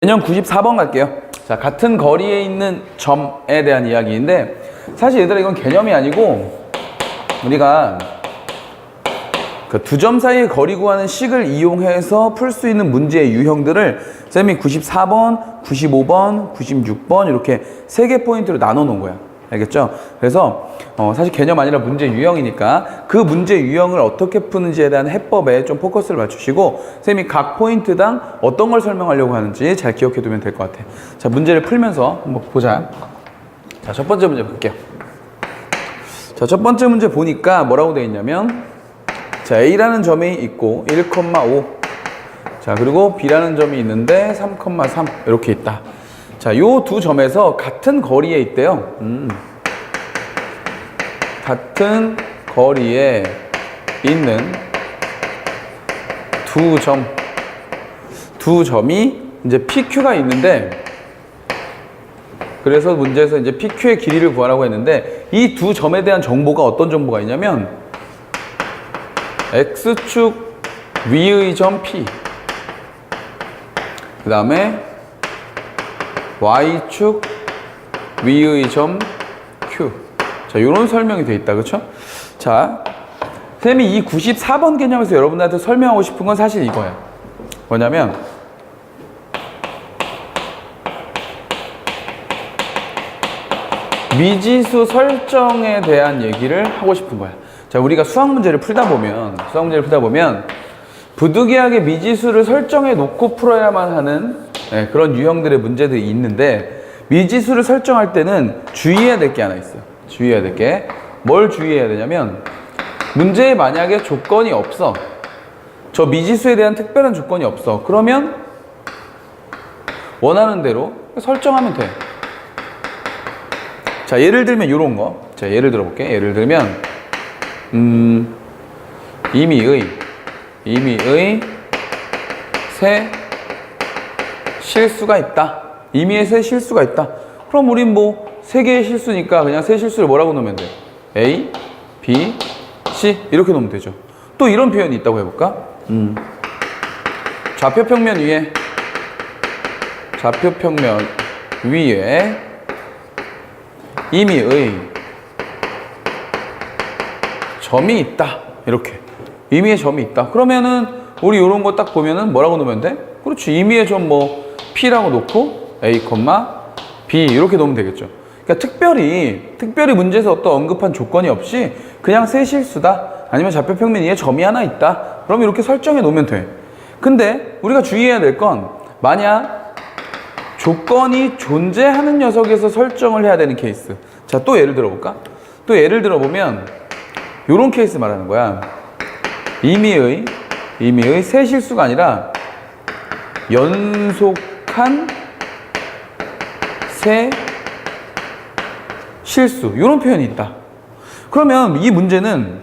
개념 94번 갈게요. 자, 같은 거리에 있는 점에 대한 이야기인데, 사실 얘들아 이건 개념이 아니고 우리가 그 두 점 사이의 거리 구하는 식을 이용해서 풀 수 있는 문제의 유형들을 쌤이 94번, 95번, 96번 이렇게 3개 포인트로 나눠 놓은 거야. 알겠죠? 그래서 사실 개념 아니라 문제 유형이니까 그 문제 유형을 어떻게 푸는지에 대한 해법에 좀 포커스를 맞추시고 쌤이 각 포인트당 어떤 걸 설명하려고 하는지 잘 기억해 두면 될 것 같아. 자, 문제를 풀면서 한번 보자. 자, 첫 번째 문제 볼게요. 자, 첫 번째 문제 보니까 뭐라고 되어 있냐면, 자, A라는 점이 있고 1,5, 자, 그리고 B라는 점이 있는데 3,3 이렇게 있다. 자, 요 두 점에서 같은 거리에 있대요. 같은 거리에 있는 두 점이 이제 PQ가 있는데, 그래서 문제에서 이제 PQ의 길이를 구하라고 했는데, 이 두 점에 대한 정보가 어떤 정보가 있냐면, X축 위의 점 P, 그 다음에 Y축 위의 점 Q. 자, 요런 설명이 돼 있다. 그쵸? 자, 쌤이 이 94번 개념에서 여러분들한테 설명하고 싶은 건 사실 이거야. 뭐냐면, 미지수 설정에 대한 얘기를 하고 싶은 거야. 자, 우리가 수학 문제를 풀다 보면 부득이하게 미지수를 설정해 놓고 풀어야만 하는 그런 유형들의 문제들이 있는데, 미지수를 설정할 때는 주의해야 될 게 하나 있어요. 주의해야 될 게. 뭘 주의해야 되냐면, 문제에 만약에 조건이 없어. 저 미지수에 대한 특별한 조건이 없어. 그러면 원하는 대로 설정하면 돼. 자, 예를 들면 요런 거. 자, 예를 들어볼게. 예를 들면 임의의 세 실수가 있다. 임의의 세 실수가 있다. 그럼 우린 뭐 세 개의 실수니까 그냥 세 실수를 뭐라고 놓으면 돼? A, B, C 이렇게 놓으면 되죠. 또 이런 표현이 있다고 해볼까? 좌표평면 위에 임의의 점이 있다. 이렇게 임의의 점이 있다. 그러면은 우리 이런 거 딱 보면은 뭐라고 놓으면 돼? 그렇지. 임의의 점 뭐 P라고 놓고 A, B 이렇게 놓으면 되겠죠. 그러니까 특별히 문제에서 어떤 언급한 조건이 없이 그냥 세 실수다. 아니면 좌표평면 위에 점이 하나 있다. 그럼 이렇게 설정해 놓으면 돼. 근데 우리가 주의해야 될 건, 만약 조건이 존재하는 녀석에서 설정을 해야 되는 케이스. 자, 또 예를 들어볼까? 또 예를 들어보면 요런 케이스 말하는 거야. 임의의 세 실수가 아니라 연속한 세 실수, 이런 표현이 있다. 그러면 이 문제는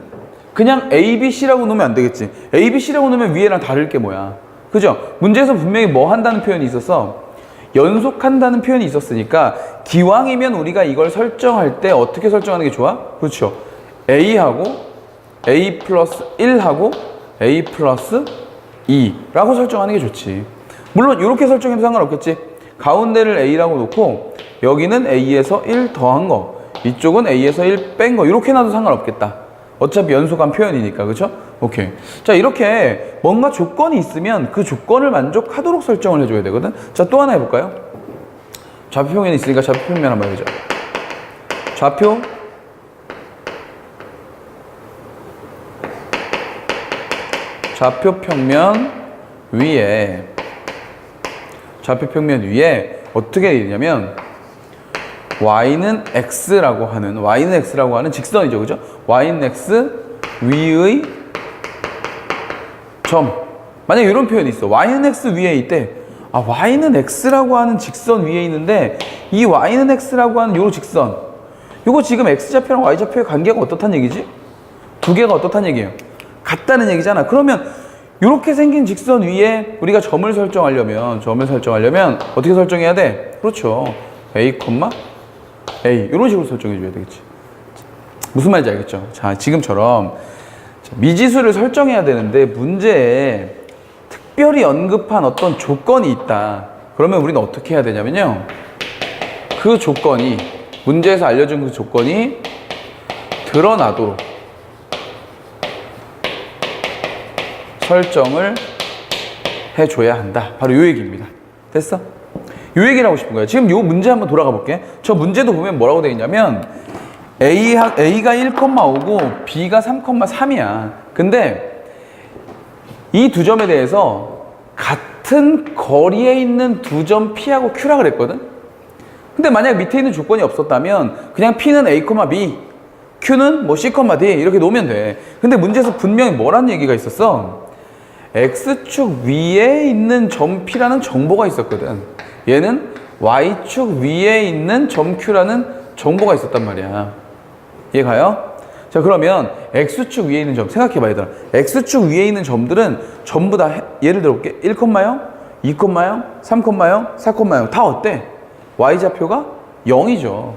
그냥 A, B, C라고 놓으면 안 되겠지. A, B, C라고 놓으면 위에랑 다를 게 뭐야. 그죠? 문제에서 분명히 뭐 한다는 표현이 있어서 연속한다는 표현이 있었으니까, 기왕이면 우리가 이걸 설정할 때 어떻게 설정하는 게 좋아? 그렇죠. A하고 A 플러스 1하고 A 플러스 2라고 설정하는 게 좋지. 물론 이렇게 설정해도 상관없겠지. 가운데를 A라고 놓고 여기는 A에서 1 더한 거, 이쪽은 A에서 1 뺀 거, 이렇게 놔도 상관없겠다. 어차피 연속한 표현이니까. 그쵸? 오케이. 자, 이렇게 뭔가 조건이 있으면 그 조건을 만족하도록 설정을 해줘야 되거든. 자, 또 하나 해볼까요? 좌표평면이 있으니까 좌표평면 한번 해보자. 좌표평면 위에 어떻게 되냐면, y는 x라고 하는 직선이죠. 그죠? y는 x 위의 점. 만약에 이런 표현이 있어. y는 x 위에 있대. 아, y는 x라고 하는 직선 위에 있는데, 이 y는 x라고 하는 요 직선, 요거 지금 x좌표랑 y좌표의 관계가 어떻다는 얘기지? 두 개가 어떻다는 얘기예요? 같다는 얘기잖아. 그러면 이렇게 생긴 직선 위에 우리가 점을 설정하려면 어떻게 설정해야 돼? 그렇죠. A, A 이런 식으로 설정해 줘야 되겠지. 무슨 말인지 알겠죠? 자, 지금처럼 미지수를 설정해야 되는데 문제에 특별히 언급한 어떤 조건이 있다. 그러면 우리는 어떻게 해야 되냐면요. 그 조건이, 문제에서 알려준 그 조건이 드러나도록 설정을 해줘야 한다. 바로 요 얘기입니다. 됐어? 요 얘기를 하고 싶은 거예요. 지금 요 문제 한번 돌아가 볼게. 저 문제도 보면 뭐라고 되어 있냐면 A가 1,5고 B가 3,3이야. 근데 이 두 점에 대해서 같은 거리에 있는 두 점 P하고 Q라 그랬거든? 근데 만약 밑에 있는 조건이 없었다면 그냥 P는 A, B, Q는 뭐 C, D 이렇게 놓으면 돼. 근데 문제에서 분명히 뭐라는 얘기가 있었어? X축 위에 있는 점 P라는 정보가 있었거든. 얘는 Y축 위에 있는 점 Q라는 정보가 있었단 말이야. 이해 가요? 자, 그러면 X축 위에 있는 점 생각해봐 얘들아. X축 위에 있는 점들은 전부 다 예를 들어볼게. 1,0, 2,0, 3,0, 4,0 다 어때? Y좌표가 0이죠.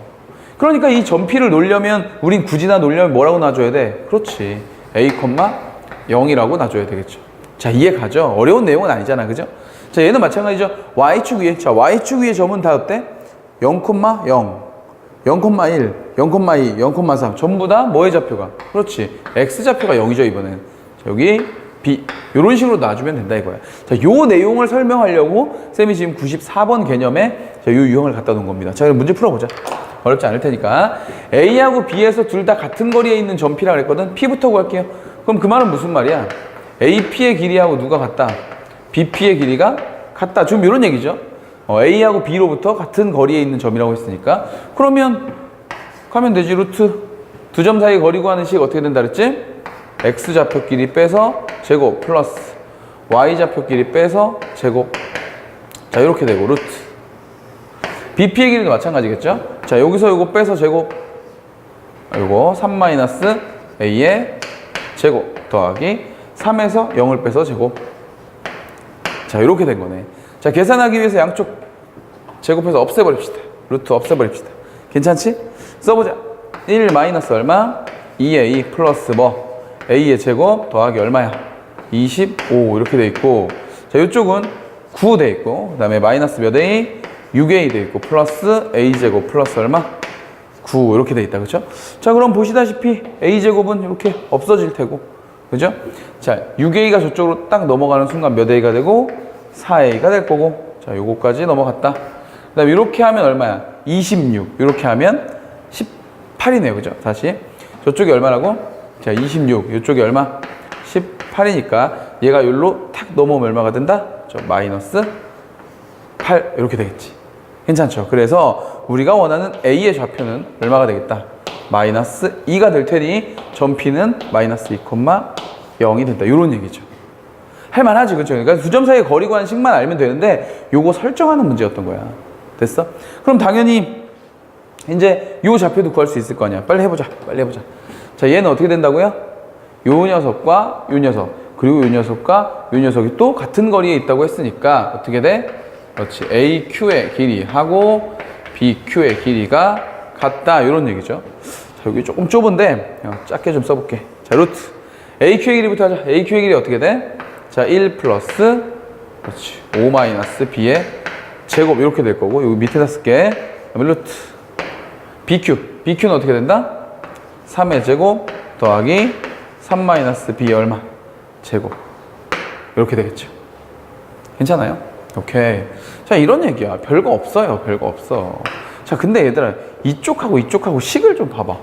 그러니까 이 점 P를 놓으려면 우린 굳이나 놓으려면 뭐라고 놔줘야 돼? 그렇지. A, 0이라고 놔줘야 되겠죠. 자, 이해 가죠? 어려운 내용은 아니잖아. 그죠? 자, 얘는 마찬가지죠. Y축 위에. 자, Y축 위에 점은 다 어때? 0, 0, 0,1, 0,2, 0,3 전부 다 뭐의 좌표가? 그렇지. X좌표가 0이죠, 이번엔. 자, 여기 B. 이런 식으로 놔주면 된다 이거야. 자, 요 내용을 설명하려고 쌤이 지금 94번 개념에 자, 요 유형을 갖다 놓은 겁니다. 자, 그럼 문제 풀어보자. 어렵지 않을 테니까. A하고 B에서 둘 다 같은 거리에 있는 점 P라 그랬거든. P부터 구할게요. 그럼 그 말은 무슨 말이야? AP의 길이하고 누가 같다? BP의 길이가 같다. 지금 이런 얘기죠. A하고 B로부터 같은 거리에 있는 점이라고 했으니까. 그러면 가면 되지. 루트 두 점 사이 거리 구하는 식 어떻게 된다 그랬지? X좌표 길이 빼서 제곱 플러스 Y좌표 길이 빼서 제곱. 자, 이렇게 되고 루트 BP의 길이도 마찬가지겠죠? 자, 여기서 요거 빼서 제곱, 요거 3-A의 제곱 더하기 3에서 0을 빼서 제곱. 자, 이렇게 된 거네. 자, 계산하기 위해서 양쪽 제곱해서 없애버립시다. 루트 없애버립시다. 괜찮지? 써보자. 1 마이너스 얼마? 2A 플러스 뭐? A의 제곱 더하기 얼마야? 25 이렇게 돼 있고, 자, 이쪽은 9 돼 있고, 그 다음에 마이너스 몇 A? 6A 돼 있고, 플러스 A제곱 플러스 얼마? 9 이렇게 돼 있다. 그쵸? 자, 그럼 보시다시피 A제곱은 이렇게 없어질 테고, 그죠? 자, 6A가 저쪽으로 딱 넘어가는 순간 몇 A가 되고 4A가 될 거고, 자, 요거까지 넘어갔다. 그 다음에 이렇게 하면 얼마야? 26. 이렇게 하면 18이네요. 그죠? 다시. 저쪽이 얼마라고? 자, 26. 이쪽이 얼마? 18이니까 얘가 여기로 탁 넘어오면 얼마가 된다? 저 마이너스 8 이렇게 되겠지. 괜찮죠? 그래서 우리가 원하는 A의 좌표는 얼마가 되겠다? 마이너스 2가 될 테니 점 P는 마이너스 2,0이 된다. 이런 얘기죠. 할만하지, 그렇죠? 그러니까 두 점 사이의 거리 구하는 식만 알면 되는데 요거 설정하는 문제였던 거야. 됐어? 그럼 당연히 이제 요 좌표도 구할 수 있을 거 아니야. 빨리 해보자. 빨리 해보자. 자, 얘는 어떻게 된다고요? 요 녀석과 요 녀석, 그리고 요 녀석과 요 녀석이 또 같은 거리에 있다고 했으니까 어떻게 돼? 그렇지. AQ의 길이하고 BQ의 길이가 같다. 이런 얘기죠. 자, 여기 조금 좁은데 작게 좀 써볼게. 자, 루트 AQ의 길이부터 하자. AQ의 길이 어떻게 돼? 자, 1 플러스 그렇지. 5 마이너스 B의 제곱 이렇게 될 거고, 여기 밑에다 쓸게. 그다음에 루트 BQ는 어떻게 된다? 3의 제곱 더하기 3 마이너스 B 얼마? 제곱. 이렇게 되겠죠. 괜찮아요? 오케이. 자, 이런 얘기야. 별거 없어요. 별거 없어. 자, 근데 얘들아, 이쪽하고 식을 좀 봐봐.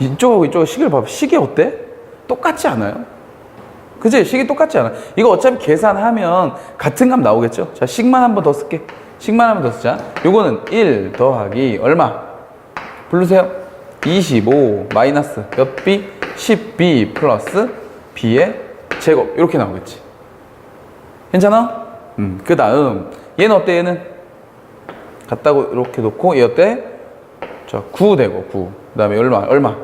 이쪽하고 이쪽하고 식을 봐봐. 식이 어때? 똑같지 않아요? 그치? 식이 똑같지 않아? 이거 어차피 계산하면 같은 값 나오겠죠? 자, 식만 한 번 더 쓸게. 식만 한 번 더 쓰자. 요거는 1 더하기 얼마? 부르세요. 25 마이너스 몇 B? 10B 플러스 B의 제곱. 이렇게 나오겠지. 괜찮아? 그 다음 얘는 어때? 얘는 같다고 이렇게 놓고 얘 어때? 자, 9 되고 9. 그 다음에 얼마?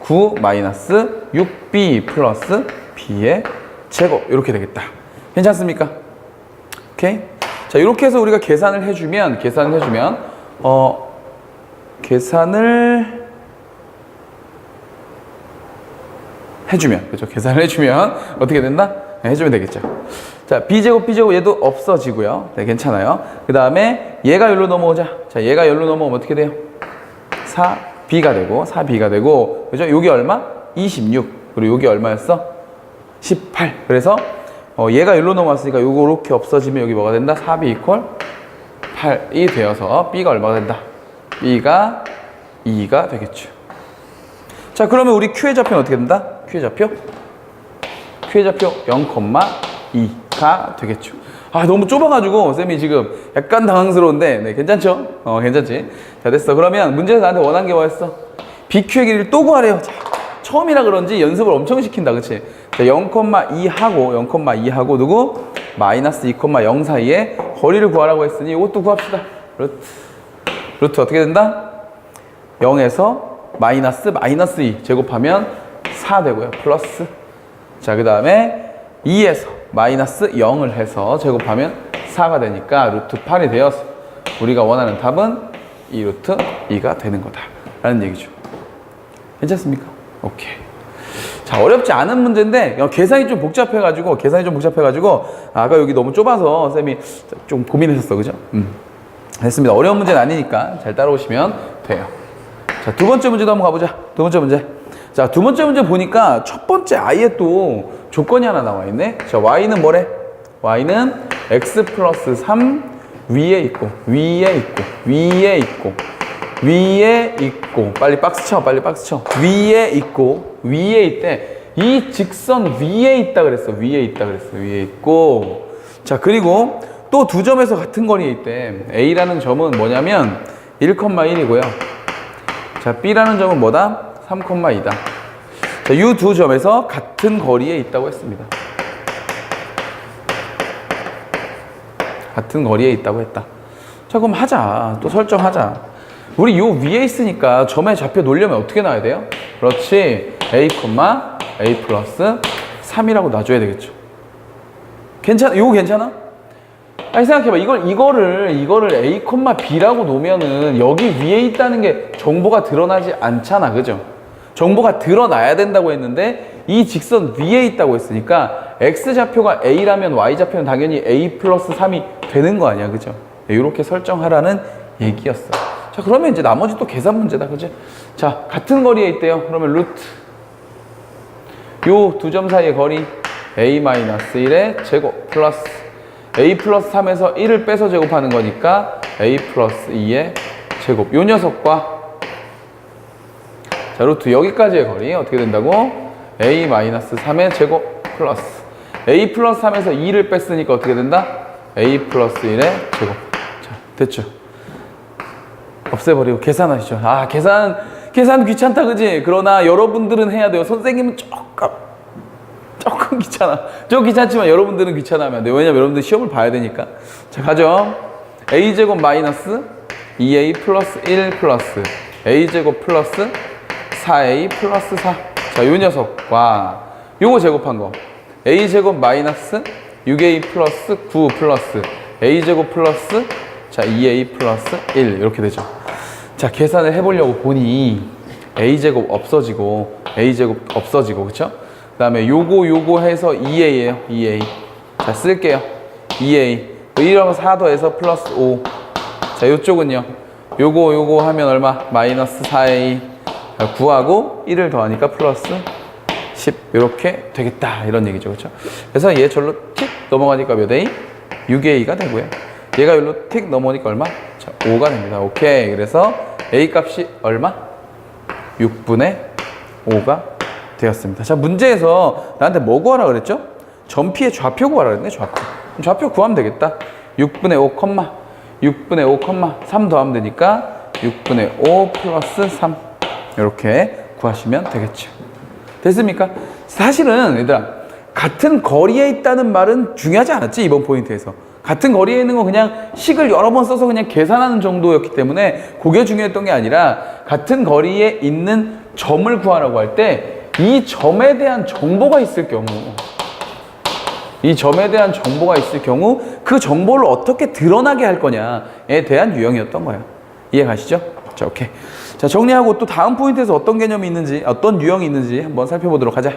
9 마이너스 6B 플러스 B의 제곱. 이렇게 되겠다. 괜찮습니까? 오케이? 자, 이렇게 해서 우리가 계산을 해주면 그죠? 계산을 해주면 어떻게 된다? 네, 해주면 되겠죠. 자, b제곱, b제곱 얘도 없어지고요. 네, 괜찮아요. 그 다음에 얘가 여기로 넘어오자. 자, 얘가 여기로 넘어오면 어떻게 돼요? 4b가 되고, 4b가 되고, 그죠? 여기 얼마? 26. 그리고 여기 얼마였어? 18. 그래서 얘가 여기로 넘어왔으니까 요거 이렇게 없어지면 여기 뭐가 된다? 4b 이퀄 8이 되어서 b가 얼마가 된다? b가 2가 되겠죠. 자, 그러면 우리 q의 좌표는 어떻게 된다? q의 좌표 0,2가 되겠죠. 아, 너무 좁아가지고 쌤이 지금 약간 당황스러운데, 네, 괜찮죠? 괜찮지? 자, 됐어. 그러면 문제에서 나한테 원한 게 뭐였어? BQ의 길이를 또 구하래요. 자, 처음이라 그런지 연습을 엄청 시킨다, 그치? 자, 0,2하고 누구? 마이너스 2,0 사이에 거리를 구하라고 했으니 이것도 구합시다. 루트 어떻게 된다? 0에서 마이너스 2 제곱하면 4 되고요. 플러스. 자, 그 다음에 2에서 마이너스 0을 해서 제곱하면 4가 되니까 루트 8이 되어서 우리가 원하는 답은 2 루트 2가 되는 거다 라는 얘기죠. 괜찮습니까? 오케이. 자, 어렵지 않은 문제인데 계산이 좀 복잡해가지고 아까 여기 너무 좁아서 쌤이 좀 고민했었어. 그죠? 됐습니다. 어려운 문제는 아니니까 잘 따라오시면 돼요. 자, 두 번째 문제도 한번 가보자. 두 번째 문제. 자, 두 번째 문제 보니까 첫 번째 i에 또 조건이 하나 나와 있네. 자, y는 뭐래? y는 x 플러스 3 위에 있고 빨리 박스 쳐 위에 있대. 이 직선 위에 있다 그랬어. 위에 있고. 자, 그리고 또 두 점에서 같은 거리에 있대. a라는 점은 뭐냐면 1,1이고요. 자, b라는 점은 뭐다? 3,2다. 자, 이 두 점에서 같은 거리에 있다고 했습니다. 같은 거리에 있다고 했다. 자, 그럼 하자. 또 설정하자. 우리 요 위에 있으니까 점의 좌표 놓으려면 어떻게 놔야 돼요? 그렇지. a, a 플러스 3이라고 놔줘야 되겠죠. 괜찮아? 이거 괜찮아? 아니, 생각해봐. 이거를 a, b라고 놓으면은 여기 위에 있다는 게 정보가 드러나지 않잖아. 그죠? 정보가 드러나야 된다고 했는데 이 직선 위에 있다고 했으니까 x좌표가 a라면 y좌표는 당연히 a 플러스 3이 되는 거 아니야. 그죠? 이렇게 설정하라는 얘기였어. 자, 그러면 이제 나머지 또 계산 문제다. 그죠? 자, 같은 거리에 있대요. 그러면 루트 요 두 점 사이의 거리 a-1의 제곱 플러스 a 플러스 3에서 1을 빼서 제곱하는 거니까 a 플러스 2의 제곱. 요 녀석과 자, 루트 여기까지의 거리 어떻게 된다고? a-3의 제곱 플러스 a 플러스 3에서 2를 뺐으니까 어떻게 된다? a 플러스 1의 제곱. 자, 됐죠? 없애버리고 계산하시죠. 아, 계산 귀찮다, 그지? 그러나 여러분들은 해야 돼요. 선생님은 조금 귀찮아. 좀 귀찮지만 여러분들은 귀찮아하면 안 돼요. 왜냐면 여러분들 시험을 봐야 되니까. 자, 가죠. a제곱 마이너스 2a 플러스 1 플러스 a제곱 플러스 4a 플러스 4. 자, 요 녀석과 요거 제곱한 거 a제곱 마이너스 6a 플러스 9 플러스 a제곱 플러스 자 2a 플러스 1 이렇게 되죠. 자, 계산을 해보려고 보니 a제곱 없어지고 a제곱 없어지고, 그쵸? 그 다음에 요거 해서 2a예요. 2a. 자, 쓸게요. 2a 1하고 4 더해서 플러스 5. 자, 요쪽은요 요거 하면 얼마? 마이너스 4a 9하고 1을 더하니까 플러스 10 이렇게 되겠다 이런 얘기죠. 그렇죠? 그래서 얘 절로 틱 넘어가니까 몇 a? 6a가 되고요. 얘가 여기로 틱 넘어오니까 얼마? 자, 5가 됩니다. 오케이. 그래서 a 값이 얼마? 6분의 5가 되었습니다. 자, 문제에서 나한테 뭐 구하라 그랬죠? 점피의 좌표 구하라 그랬네. 좌표 구하면 되겠다. 6분의 5, 3 더하면 되니까 6분의 5 플러스 3 이렇게 구하시면 되겠죠. 됐습니까? 사실은 얘들아, 같은 거리에 있다는 말은 중요하지 않았지. 이번 포인트에서 같은 거리에 있는 건 그냥 식을 여러 번 써서 그냥 계산하는 정도였기 때문에 그게 중요했던 게 아니라 같은 거리에 있는 점을 구하라고 할 때 이 점에 대한 정보가 있을 경우 그 정보를 어떻게 드러나게 할 거냐에 대한 유형이었던 거예요. 이해 가시죠? 자, 오케이. 자, 정리하고 또 다음 포인트에서 어떤 개념이 있는지, 어떤 유형이 있는지 한번 살펴보도록 하자.